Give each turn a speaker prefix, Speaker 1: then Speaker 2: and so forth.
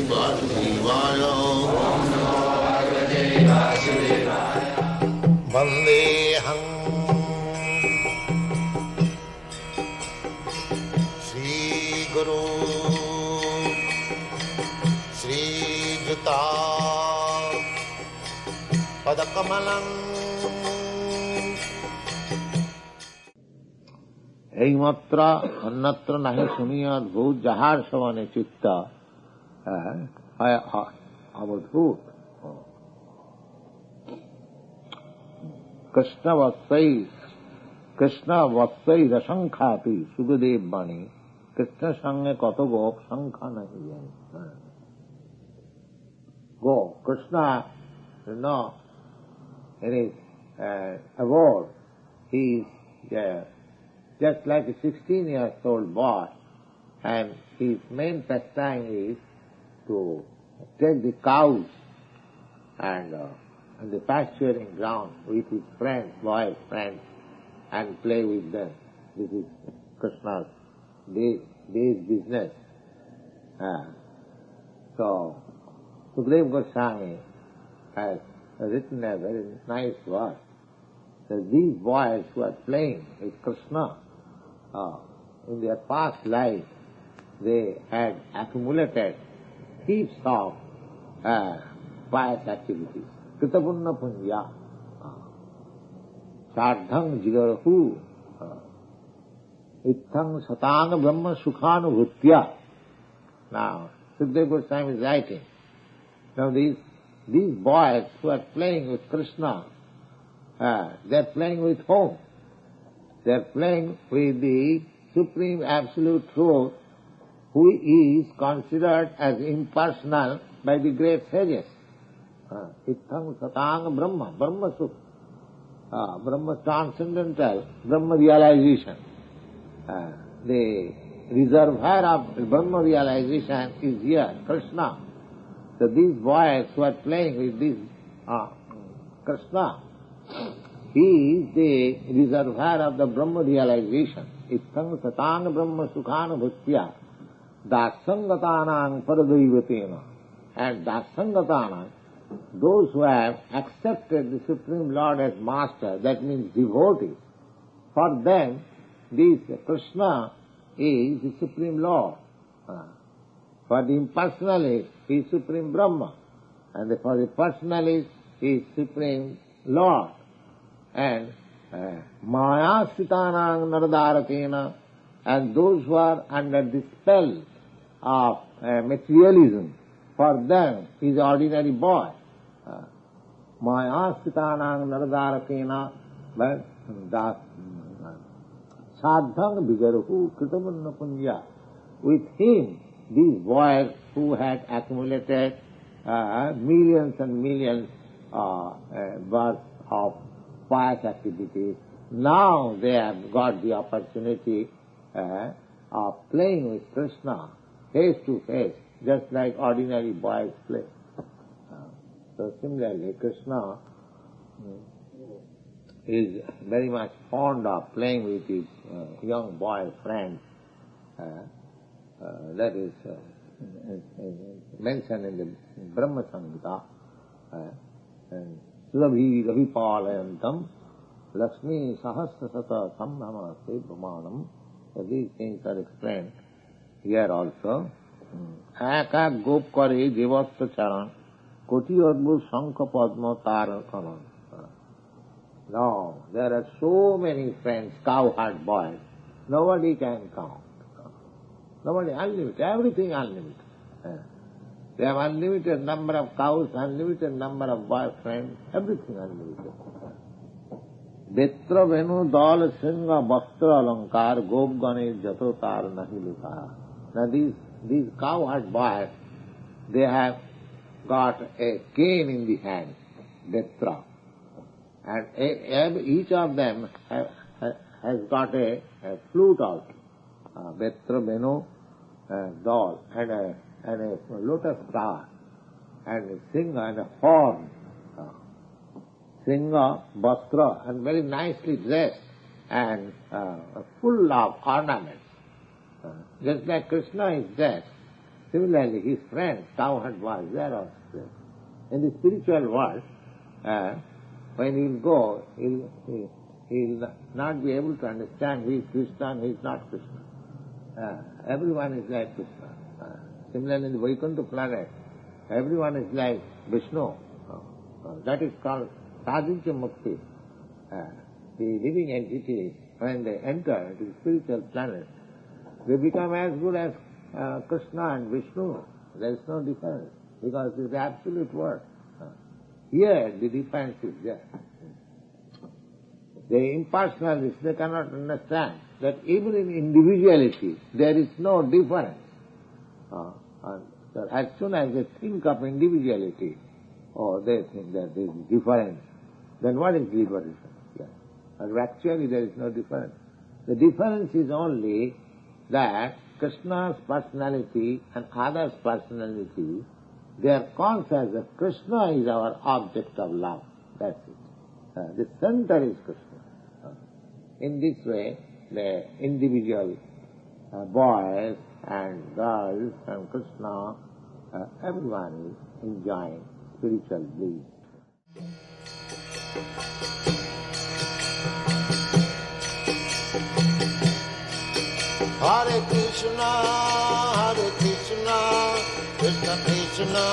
Speaker 1: Vasudevaya. Vandeham Shri Guru Shri Juta Padakamalam. এইমাত্র অন্যত্র নাহি শুনিয়ত ভূত যাহার সমানে চিত্ত অবধূত। কৃষ্ণ বৎসৈ রসংখ্যাপি সুখদেব বাণী। কৃষ্ণের সঙ্গে কত গোপ সংখ্যা নাহি জানি। Go, Krishna, in his abode, he is just like a 16-year-old boy, and his main pastime is to take the cows and the pasturing ground with his friends, boy friends, and play with them. This is Krishna's day's business. So, Sukadeva Goswami has written a very nice verse that these boys who are playing with Krishna, in their past life, they had accumulated heaps of pious activities. Kritapunna punya, chardhang jigarahu, ithang satang brahma sukhanubhutya. Now, Sukadeva Goswami is writing. Now these boys who are playing with Krishna, they are playing with whom? They are playing with the Supreme Absolute Truth, who is considered as impersonal by the great sages. Ithang satang Brahma, Brahma Sukha, Brahma transcendental, Brahma realization. The reservoir of Brahma realization is here, Krishna. So these boys who are playing with this Krishna, he is the reservoir of the Brahma realization. Ithang satang Brahma sukhanubhutya dasangatanang paradaivatena. And dasangatanang, those who have accepted the Supreme Lord as Master, that means devotees, for them this Krishna is the Supreme Lord. For the impersonalist, he is Supreme Brahma. And for the personalist, he is Supreme Lord. And maya sitanang naradaratena, and those who are under the spell of materialism, for them he is ordinary boy. Maya sitanang naradaratena, but sadhang vigaruhu kritamunna punya. With him, these boys who had accumulated millions and millions worth of pious activities, now they have got the opportunity of playing with Krishna face to face, just like ordinary boys play. So similarly, Krishna is very much fond of playing with his young boy friends. That is mentioned in the Brahma Samhita. And Sulavi Ravipalayantam Lakshmi Sahasrasata Samnamase Brahmanam. So these things are explained here also. Eka Gop Kare Devasya Charan Koti Adbhut Shankha Padma Tara Kanan. Now, there are so many friends, cowherd boys, nobody can count. Nobody, unlimited, everything unlimited. They have unlimited number of cows, unlimited number of boyfriends, everything unlimited. Betra Venu Dal Singha Bhaktra Alankar Gop Ganesh Jato Tar Nahi Likha. Now these cowherd boys, they have got a cane in the hand, Betra. And each of them has got a flute also. Betra Venu doll and a lotus flower and a singer and a horn. Singer, Bastra, and very nicely dressed and full of ornaments. Just like Krishna is dressed, Similarly, his friend, cowherd was there also. In the spiritual world, when he'll go, he'll not be able to understand who is Krishna and who is not Krishna. Everyone is like Krishna. Similarly, in the Vaikuntha planet, everyone is like Vishnu. That is called sadhya mukti. The living entities, when they enter into the spiritual planet, they become as good as Krishna and Vishnu. There is no difference, because it is the absolute word. Here, the difference is there. The impersonalists, they cannot understand that even in individuality, there is no difference. So as soon as they think of individuality, they think that there is difference. Then what is liberation? But actually there is no difference. The difference is only that Krishna's personality and others' personality, they are conscious that Krishna is our object of love. That's it. The center is Krishna. In this way, the individual boys and girls and Krishna, everyone is enjoying spiritual bliss.
Speaker 2: Hare Krishna, Krishna Krishna,